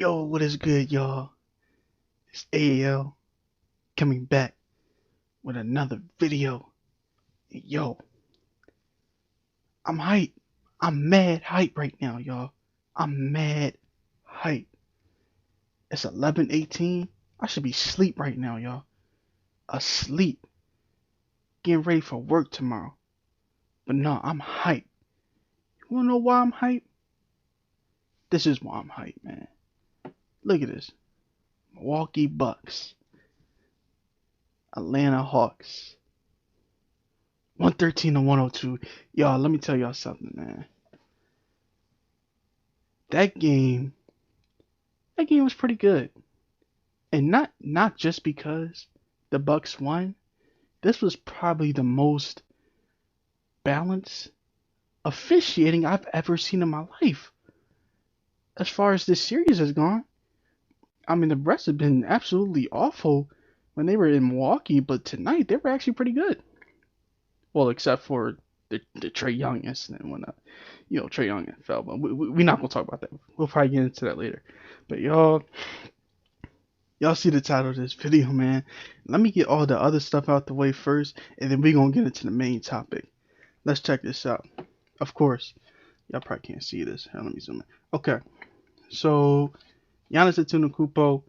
Yo, what is good, y'all? It's AAL coming back with another video. Yo, I'm hype. I'm mad hype right now, y'all. I'm mad hype. It's 11:18. I should be asleep right now, y'all. Asleep. Getting ready for work tomorrow. But no, I'm hype. You wanna know why I'm hype? This is why I'm hype, man. Look at this. Milwaukee Bucks. Atlanta Hawks. 113 to 102. Y'all, let me tell y'all something, man. That game was pretty good. And not just because the Bucks won. This was probably the most balanced officiating I've ever seen in my life. As far as this series has gone. I mean, the refs have been absolutely awful when they were in Milwaukee, but tonight they were actually pretty good. Well, except for the Trey Young incident when Trey Young fell, but we're not gonna talk about that. We'll probably get into that later. But y'all see the title of this video, man. Let me get all the other stuff out the way first, and then we're gonna get into the main topic. Let's check this out. Of course, y'all probably can't see this. Let me zoom in. Okay, so Giannis Antetokounmpo,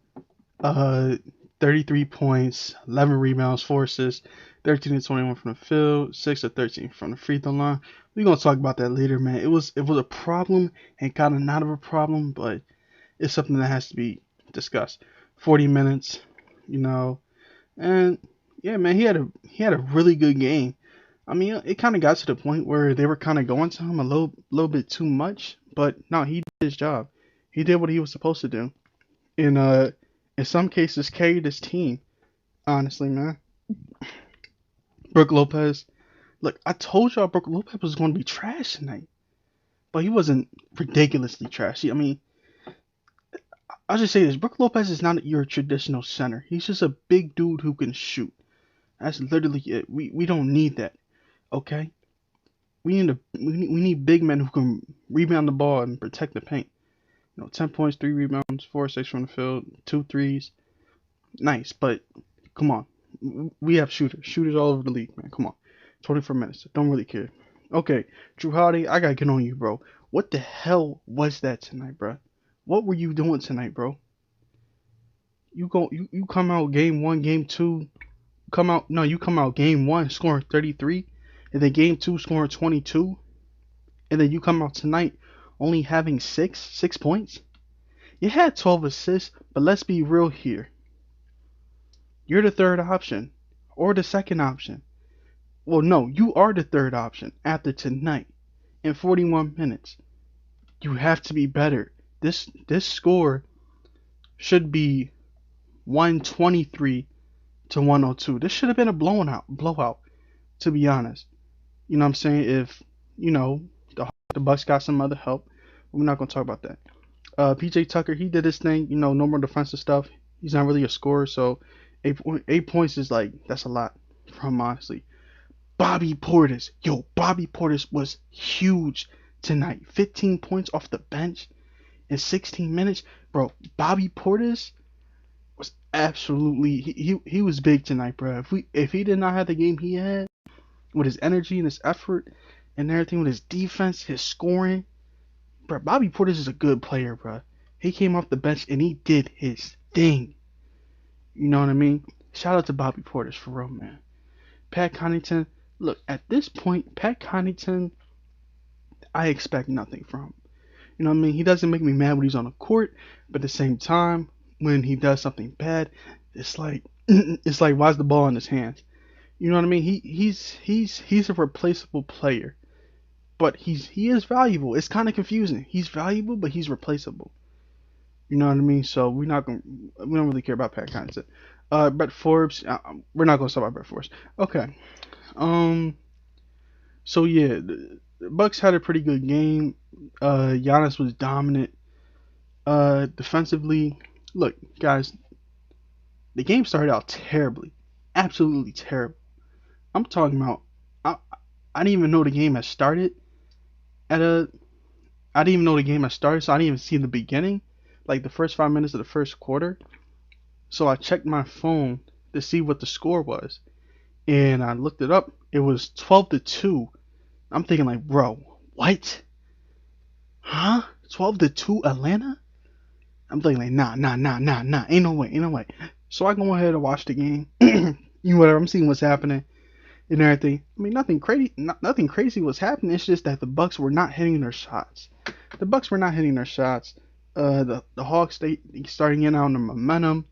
33 points, 11 rebounds, 4 assists, 13 to 21 from the field, 6 to 13 from the free throw line. We're gonna talk about that later, man. It was a problem and kind of not of a problem, but it's something that has to be discussed. 40 minutes, and yeah, man, he had a really good game. I mean, it kind of got to the point where they were kind of going to him a little bit too much, but no, he did his job. He did what he was supposed to do. And in some cases carried his team. Honestly, man. Brook Lopez. Look, I told y'all Brook Lopez was going to be trash tonight. But he wasn't ridiculously trashy. I mean, I'll just say this. Brook Lopez is not your traditional center. He's just a big dude who can shoot. That's literally it. We don't need that. Okay? We need big men who can rebound the ball and protect the paint. 10 points, 3 rebounds, 4 6 from the field, 2 threes. Nice, but come on. We have shooters all over the league, man. Come on. 24 minutes. Don't really care. Okay, Drew Holiday, I gotta get on you, bro. What the hell was that tonight, bro? What were you doing tonight, bro? You come out game 1, game 2, you come out game 1 scoring 33, and then game 2 scoring 22, and then you come out tonight only having 6 points. You had 12 assists, but let's be real here. You're the third option or the second option. Well, no, you are the third option after tonight in 41 minutes. You have to be better. This score should be 123 to 102. This should have been a blowout, to be honest. You know what I'm saying? If, the Bucks got some other help, we're not going to talk about that. PJ Tucker, he did his thing, no more defensive stuff. He's not really a scorer, so 8 points is that's a lot from him, honestly. Bobby Portis was huge tonight. 15 points off the bench in 16 minutes. Bro, Bobby Portis was absolutely he was big tonight, bro. If he did not have the game he had, with his energy and his effort and everything, with his defense, his scoring, bro, Bobby Portis is a good player, bro. He came off the bench and he did his thing. You know what I mean? Shout out to Bobby Portis for real, man. Pat Connaughton, look, at this point, Pat Connaughton, I expect nothing from him. You know what I mean? He doesn't make me mad when he's on the court, but at the same time, when he does something bad, it's like why's the ball in his hands? You know what I mean? He's a replaceable player, but he is valuable. It's kind of confusing. He's valuable, but he's replaceable. You know what I mean? So we don't really care about Pat Connaughton. Brett Forbes, we're not gonna talk about Brett Forbes. Okay. So yeah, the Bucks had a pretty good game. Giannis was dominant. Defensively, look, guys, the game started out terribly, absolutely terrible. I'm talking about, I didn't even know the game had started. I didn't even know the game had started, so I didn't even see the beginning. like the first 5 minutes of the first quarter. So I checked my phone to see what the score was, and I looked it up. It was 12-2. I'm thinking like, bro, what? Huh? 12-2 Atlanta? I'm thinking like, nah. Ain't no way, ain't no way. So I go ahead and watch the game. Whatever. I'm seeing what's happening and everything. I mean, nothing crazy was happening. It's just that the Bucks were not hitting their shots. The Bucks were not hitting their shots. The Hawks, they starting getting out on the momentum.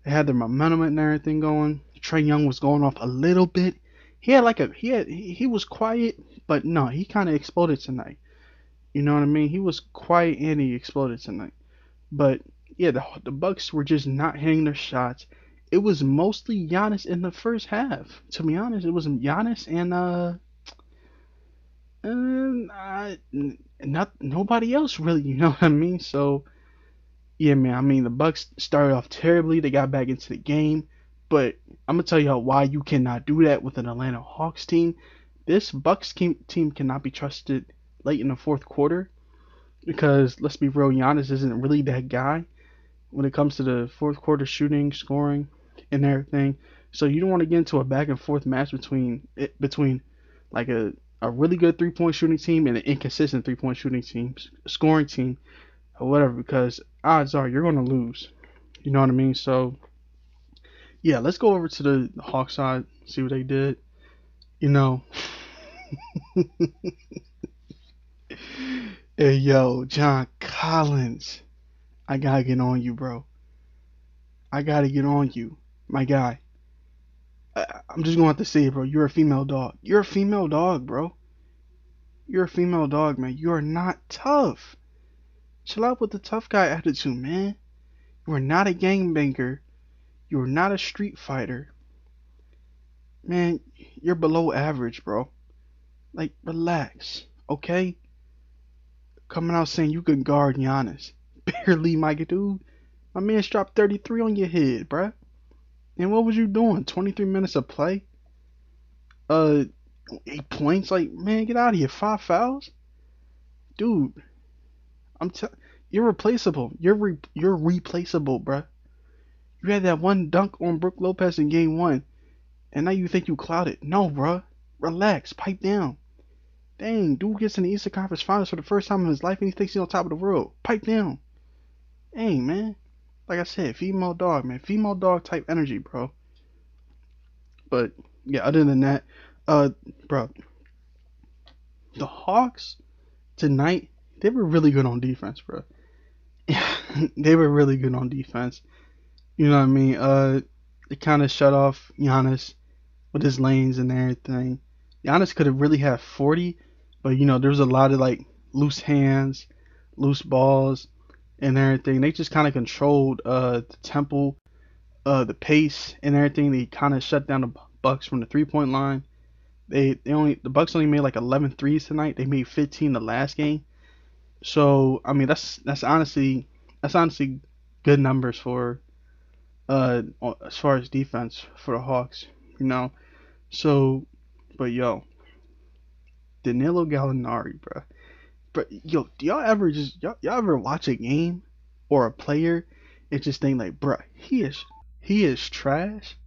They had their momentum and everything going. Trey Young was going off a little bit. He was quiet, but no, he kind of exploded tonight. You know what I mean? He was quiet and he exploded tonight. But yeah, the Bucks were just not hitting their shots. It was mostly Giannis in the first half. To be honest, it was Giannis and not nobody else really. You know what I mean? So yeah, man. I mean, the Bucks started off terribly. They got back into the game, but I'm gonna tell you why you cannot do that with an Atlanta Hawks team. This Bucks team cannot be trusted late in the fourth quarter because let's be real, Giannis isn't really that guy when it comes to the fourth quarter shooting, scoring, and everything. So you don't want to get into a back and forth match between like a really good 3-point shooting team and an inconsistent 3-point shooting team, scoring team, or whatever, because odds are you're going to lose. You know what I mean? So yeah, let's go over to the Hawk side, see what they did. You know, hey yo, John Collins, I gotta get on you, bro. I gotta get on you, my guy. I'm just gonna have to say it, bro. You're a female dog. You're a female dog, bro. You're a female dog, man. You are not tough. Chill out with the tough guy attitude, man. You are not a gangbanger. You are not a street fighter. Man, you're below average, bro. Like, relax, okay? Coming out saying you can guard Giannis. Barely, my dude. My man's dropped 33 on your head, bruh. And what was you doing? 23 minutes of play? Uh, 8 points? Like, man, get out of here. 5 fouls? Dude, I'm you're replaceable. You're replaceable, bruh. You had that one dunk on Brook Lopez in game one, and now you think you clouded. No, bruh. Relax. Pipe down. Dang, dude gets in the Eastern Conference Finals for the first time in his life and he thinks he's on top of the world. Pipe down. Dang, man. Like I said, female dog, man. Female dog type energy, bro. But, yeah, other than that, bro, the Hawks tonight, they were really good on defense, bro. They were really good on defense. You know what I mean? They kind of shut off Giannis with his lanes and everything. Giannis could have really had 40, but you know there was a lot of like loose hands, loose balls, and everything. They just kind of controlled the tempo, the pace, and everything. They kind of shut down the Bucks from the 3-point line. The Bucks only made like 11 threes tonight. They made 15 the last game. So I mean that's honestly good numbers for as far as defense for the Hawks. You know. So, but yo, Danilo Gallinari, bro. But yo, do y'all ever watch a game or a player and just think like, bro, he is trash?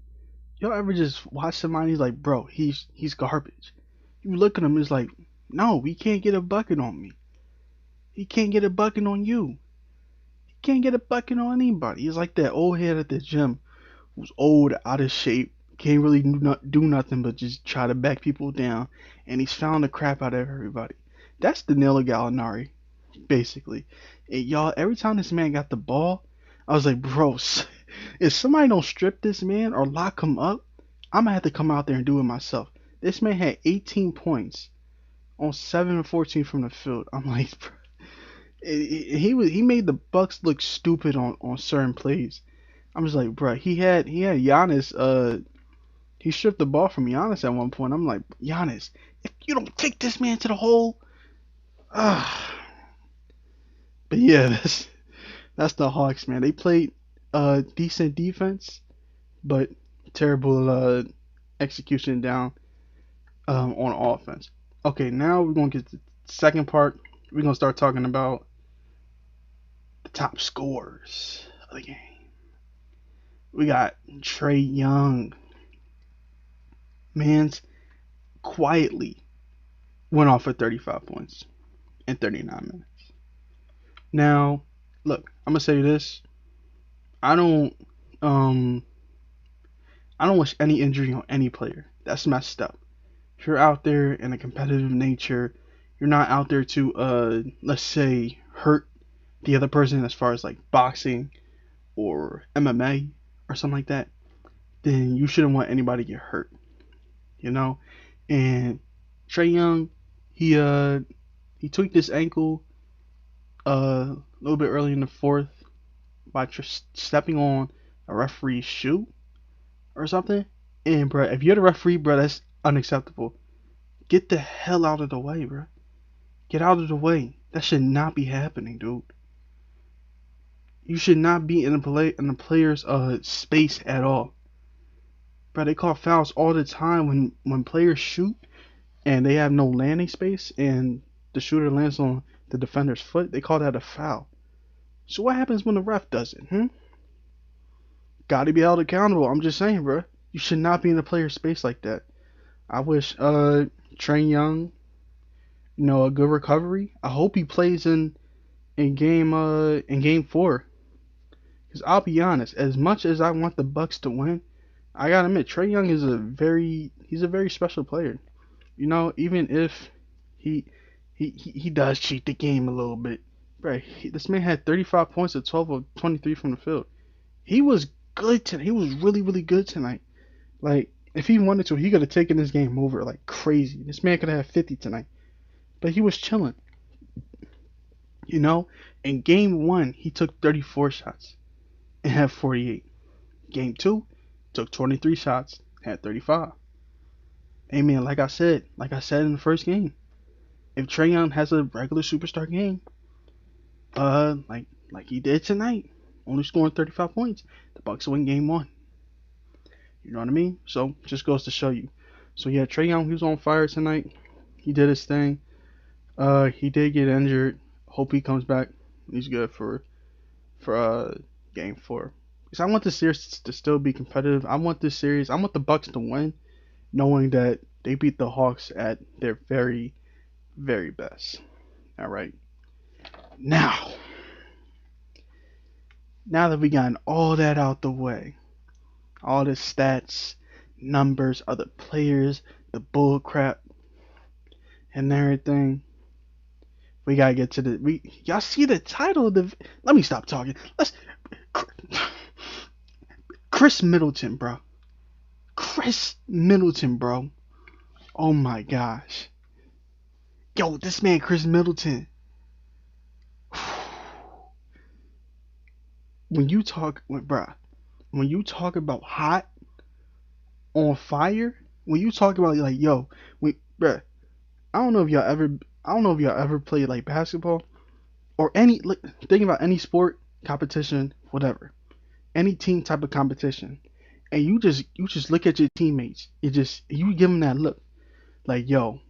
Y'all ever just watch somebody like, bro, he's garbage? You look at him, it's like, no, he can't get a bucket on me. He can't get a bucket on you. He can't get a bucket on anybody. He's like that old head at the gym who's old, out of shape, can't really do nothing but just try to back people down, and he's found the crap out of everybody. That's Danilo Gallinari, basically. And y'all, every time this man got the ball, I was like, bro, if somebody don't strip this man or lock him up, I'm gonna have to come out there and do it myself. This man had 18 points on 7 of 14 from the field. I'm like, bro, he made the Bucks look stupid on certain plays. I'm just like, bro, he had Giannis. He stripped the ball from Giannis at one point. I'm like, Giannis, if you don't take this man to the hole, but yeah, that's the Hawks, man. They played decent defense, but terrible execution down on offense. Okay, now we're gonna get to the second part. We're gonna start talking about the top scorers of the game. We got Trey Young. Man's quietly went off for 35 points in 39 minutes. Now, look, I'm gonna say this. I don't um I don't wish any injury on any player. That's messed up. If you're out there in a competitive nature, you're not out there to let's say hurt the other person as far as like boxing or MMA or something like that, then you shouldn't want anybody to get hurt. You know? And Trey Young, he tweaked his ankle a little bit early in the fourth by just stepping on a referee's shoe or something. And bro, if you're the referee, bro, that's unacceptable. Get the hell out of the way, bro. Get out of the way. That should not be happening, dude. You should not be in the player's space at all. Bro, they call fouls all the time when players shoot and they have no landing space and the shooter lands on the defender's foot. They call that a foul. So what happens when the ref does it? Gotta be held accountable. I'm just saying, bro. You should not be in the player's space like that. I wish Trey Young, a good recovery. I hope he plays in game 4. Because I'll be honest, as much as I want the Bucks to win, I gotta admit Trey Young is a very special player. Even if he does cheat the game a little bit, bro. This man had 35 points at 12 of 23 from the field. He was good tonight. He was really, really good tonight. Like, if he wanted to, he could have taken this game over like crazy. This man could have had 50 tonight. But he was chilling. In game 1, he took 34 shots and had 48. Game 2, took 23 shots, had 35. Hey man, like I said in the first game, if Trey Young has a regular superstar game, like he did tonight, only scoring 35 points, the Bucks win game 1. You know what I mean? So just goes to show you. So yeah, Trey Young, he was on fire tonight. He did his thing. He did get injured. Hope he comes back. He's good for game 4. Because I want the series to still be competitive. I want the Bucks to win, knowing that they beat the Hawks at their very, very best. All right. Now that we gotten all that out the way, all the stats, numbers, other players, the bull crap, and everything, we gotta get to y'all see the title of the. Let me stop talking. Kris Middleton, bro. Kris Middleton, bro. Oh my gosh. Yo, this man, Kris Middleton. When you talk about hot, on fire, when you talk about like, yo, bruh, I don't know if y'all ever played like basketball or think about any sport, competition, whatever, any team type of competition, and you just look at your teammates, you give them that look, like, yo,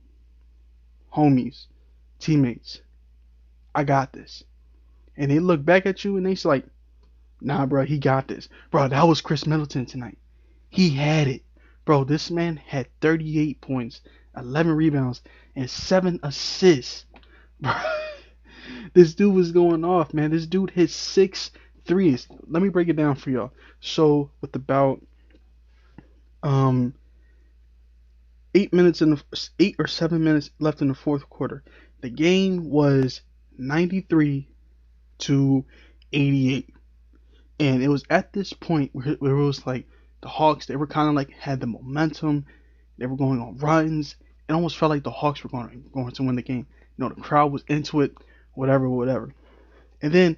homies, teammates, I got this, and they look back at you and they say like, nah, bro, he got this, bro. That was Kris Middleton tonight. He had it, bro. This man had 38 points, 11 rebounds, and 7 assists, bro. This dude was going off, man. This dude hit 6 threes. Let me break it down for y'all. So with about 8 or 7 minutes left in the fourth quarter, the game was 93 to 88. And it was at this point where it was like the Hawks, they were kind of like had the momentum. They were going on runs. It almost felt like the Hawks were going to win the game. The crowd was into it, whatever. And then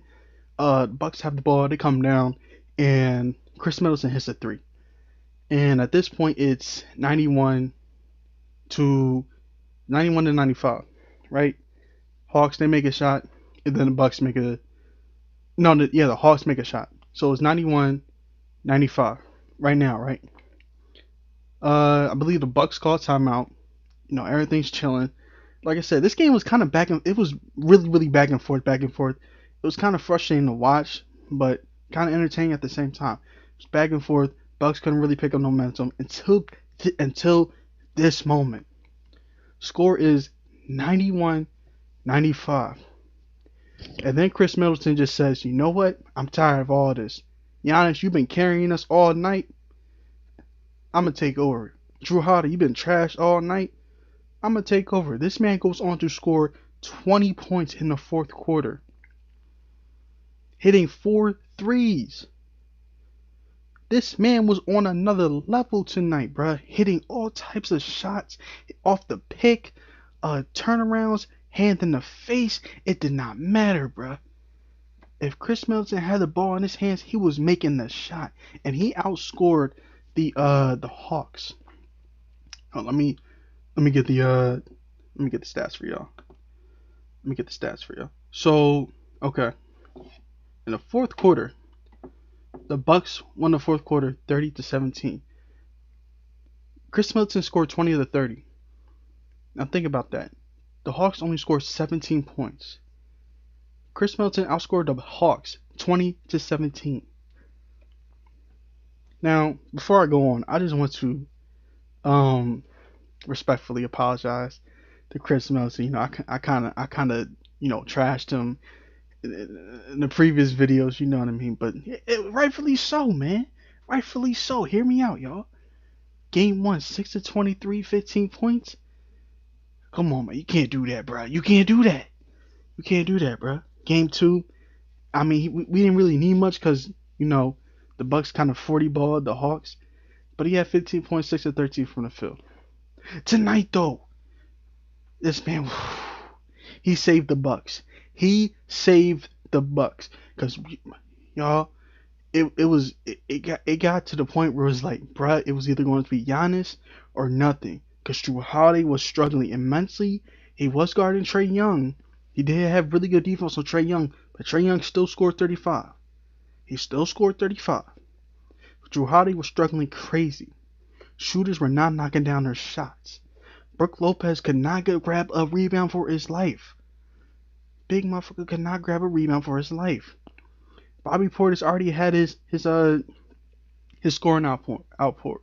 Bucks have the ball. They come down, and Kris Middleton hits a 3. And at this point, it's 91 to 95, right? Hawks, they make a shot, and then the Bucks make the Hawks make a shot. So it's 91-95 right now, right? I believe the Bucks call timeout. Everything's chilling. Like I said, this game was kind of it was really, really back and forth. It was kind of frustrating to watch, but kind of entertaining at the same time. It was back and forth. Bucks couldn't really pick up momentum until this moment. Score is 91-95. And then Kris Middleton just says, you know what? I'm tired of all this. Giannis, you've been carrying us all night. I'm going to take over. Jrue Holiday, you've been trashed all night. I'm going to take over. This man goes on to score 20 points in the fourth quarter, hitting 4 threes. This man was on another level tonight, bruh. Hitting all types of shots off the pick, turnarounds, hand in the face. It did not matter, bruh. If Kris Middleton had the ball in his hands, he was making the shot, and he outscored the Hawks. Oh, let me get the stats for y'all. So, okay, in the fourth quarter, the Bucks won the fourth quarter 30-17. Kris Middleton scored 20 of the 30. Now think about that. The Hawks only scored 17 points. Kris Middleton outscored the Hawks 20-17. Now, before I go on, I just want to respectfully apologize to Kris Middleton. You know, I kind of trashed him in the previous videos. You know what I mean? But rightfully so, man. Rightfully so. Hear me out, y'all. Game 1, 6-23, 15 points. Come on, man. You can't do that, bro. You can't do that, bro. Game 2, I mean, we didn't really need much because, you know, the Bucks kind of 40-balled the Hawks. But he had 15 points, 6-13 from the field. Tonight, though, this man, he saved the Bucks. He saved the Bucks. Because, y'all, it got to the point where it was like, bruh, it was either going to be Giannis or nothing. Because Jrue Holiday was struggling immensely. He was guarding Trey Young. He did have really good defense on Trey Young, but Trey Young still scored 35. He still scored 35. Jrue Holiday was struggling crazy. Shooters were not knocking down their shots. Brook Lopez could not grab a rebound for his life. Big motherfucker could not grab a rebound for his life. Bobby Portis already had his scoring output.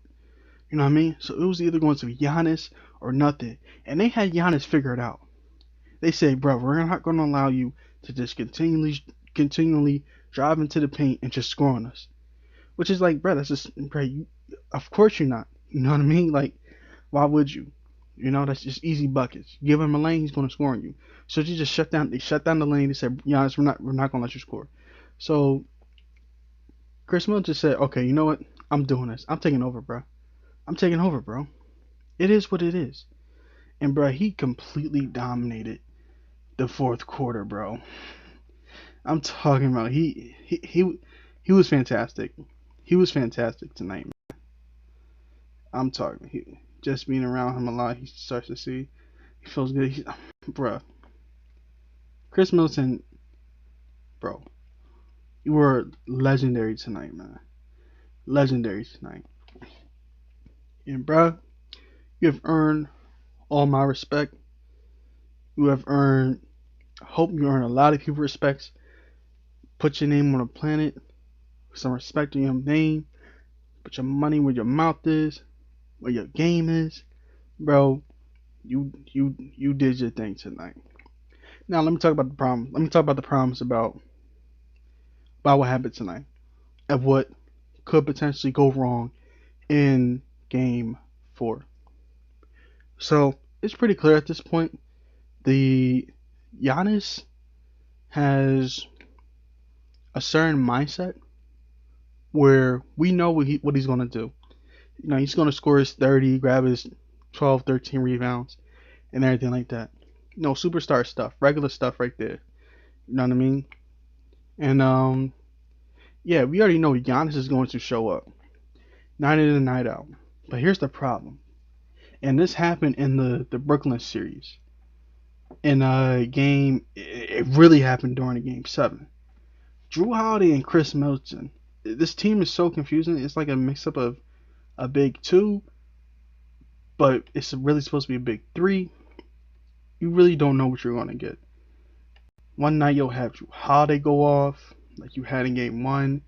You know what I mean? So it was either going to be Giannis or nothing. And they had Giannis figured out. They said, bro, we're not going to allow you to just continually drive into the paint and just score on us. Which is like, bro, that's just, bro, of course you're not. You know what I mean? Like, why would you? You know, that's just easy buckets. Give him a lane, he's going to score on you. So they just shut down the lane. They said, Giannis, we're not going to let you score. So Kris Middleton just said, okay, you know what? I'm doing this. I'm taking over, bro. It is what it is. And, bro, he completely dominated the fourth quarter, bro. I'm talking about he was fantastic. He was fantastic tonight, man. I'm talking. Just being around him a lot, he starts to see. He feels good. Bro. Kris Middleton, bro. You were legendary tonight, man. Legendary tonight. And, bro, you have earned all my respect. You have earned, I hope you earn a lot of people's respects. Put your name on the planet. Some respect in your name. Put your money where your mouth is. Where your game is. Bro, you did your thing tonight. Now let me talk about the problem. Let me talk about the problems about what happened tonight. And what could potentially go wrong in game 4. So it's pretty clear at this point. The Giannis has a certain mindset where we know what he's going to do. You know, he's going to score his 30, grab his 12, 13 rebounds, and everything like that. You know, superstar stuff, regular stuff right there. You know what I mean? And, yeah, we already know Giannis is going to show up. Night in and night out. But here's the problem. And this happened in the Brooklyn series. In it really happened during the game 7. Jrue Holiday and Kris Middleton. This team is so confusing. It's like a mix-up of a big 2, but it's really supposed to be a big 3. You really don't know what you're going to get. One night you'll have Drew Holiday go off, like you had in game one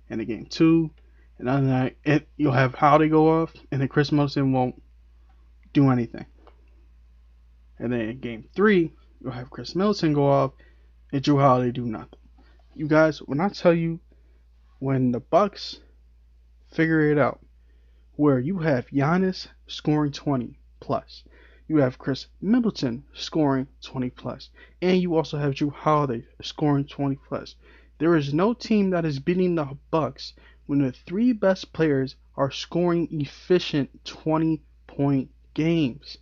and in game two. Another night you'll have Holiday go off, and then Kris Middleton won't do anything. And then in game three, you'll have Kris Middleton go off and Drew Holiday do nothing. You guys, when I tell you, when the Bucks figure it out, where you have Giannis scoring 20 plus, you have Kris Middleton scoring 20 plus, and you also have Drew Holiday scoring 20 plus. There is no team that is beating the Bucks when the three best players are scoring efficient 20-point games.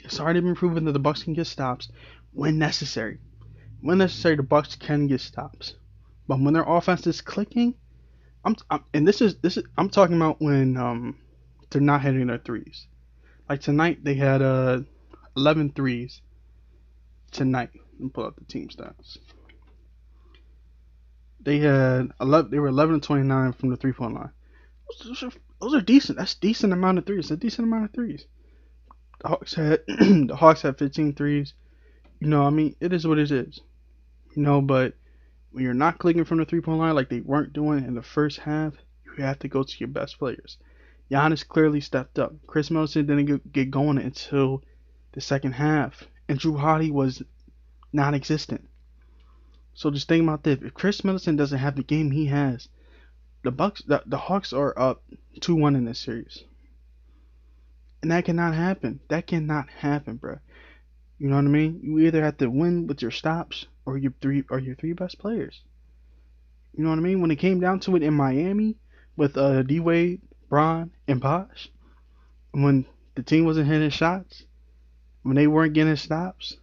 It's already been proven that the Bucks can get stops when necessary. When necessary, the Bucks can get stops. But when their offense is clicking, I'm talking about when they're not hitting their threes. Like tonight, they had 11 threes. Tonight, let me pull up the team stats. They had 11. They were 11 and 29 from the 3-point line. Those are decent. That's a decent amount of threes. It's a decent amount of threes. The Hawks had 15 threes. You know, I mean, it is what it is. You know, but when you're not clicking from the 3-point line like they weren't doing in the first half, you have to go to your best players. Giannis clearly stepped up. Kris Middleton didn't get going until the second half, and Drew Holiday was non-existent. So just think about this: if Kris Middleton doesn't have the game he has, the Hawks are up 2-1 in this series, and that cannot happen. That cannot happen, bro. You know what I mean? You either have to win with your stops or your three best players. You know what I mean? When it came down to it in Miami with D Wade, Bron, and Bosh, when the team wasn't hitting shots, when they weren't getting stops,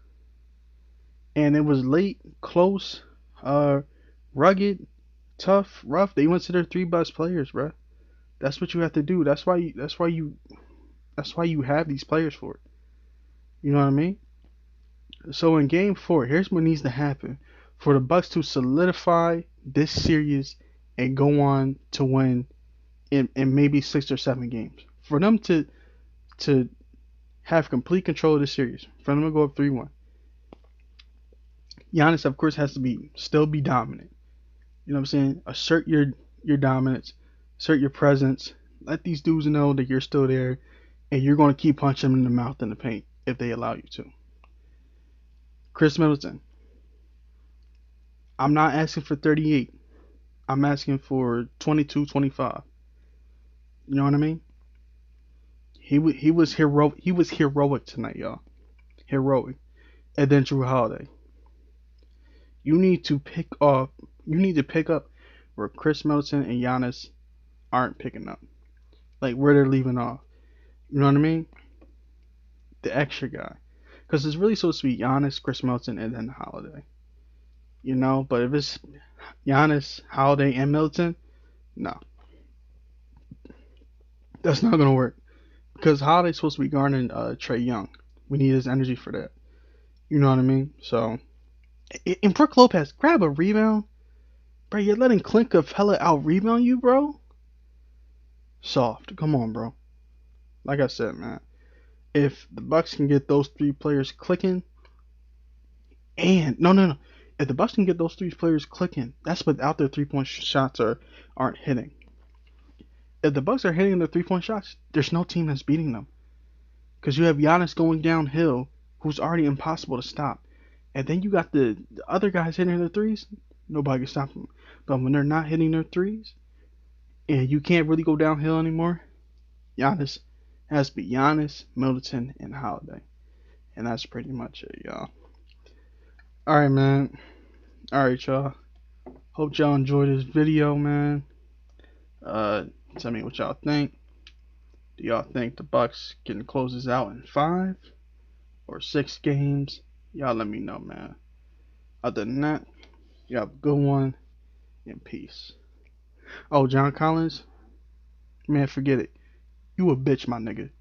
and it was late, close, rugged, tough, rough, they went to their three best players, bro. That's what you have to do. That's why you have these players for it. You know what I mean? So in game 4, here's what needs to happen for the Bucks to solidify this series and go on to win in maybe 6 or 7 games. For them to have complete control of the series, for them to go up 3-1. Giannis, of course, has to still be dominant. You know what I'm saying? Assert your dominance, assert your presence. Let these dudes know that you're still there, and you're going to keep punching them in the mouth in the paint if they allow you to. Kris Middleton, I'm not asking for 38. I'm asking for 22, 25. You know what I mean? He was heroic. He was heroic tonight, y'all. Heroic. And then Drew Holiday. You need to pick up where Kris Middleton and Giannis aren't picking up. Like where they're leaving off. You know what I mean? The extra guy. Because it's really supposed to be Giannis, Kris Middleton, and then Holiday. You know, but if it's Giannis, Holiday, and Middleton, no. That's not going to work. Because Holiday's supposed to be guarding Trey Young. We need his energy for that. You know what I mean? So, and Brook Lopez, grab a rebound. Bro, you're letting Clint Capella out-rebound you, bro? Soft. Come on, bro. Like I said, man. If the Bucks can get those 3 players clicking, and no, if the Bucks can get those 3 players clicking, that's without their 3-point shots aren't hitting. If the Bucks are hitting their 3-point shots, there's no team that's beating them, because you have Giannis going downhill, who's already impossible to stop, and then you got the other guys hitting their threes. Nobody can stop them. But when they're not hitting their threes, and you can't really go downhill anymore, Giannis has to be Giannis, Middleton, and Holiday. And that's pretty much it, y'all. Alright, man. Alright, y'all. Hope y'all enjoyed this video, man. Tell me what y'all think. Do y'all think the Bucks can close this out in 5 or 6 games? Y'all let me know, man. Other than that, y'all have a good one. And peace. Oh, John Collins? Man, forget it. You a bitch, my nigga.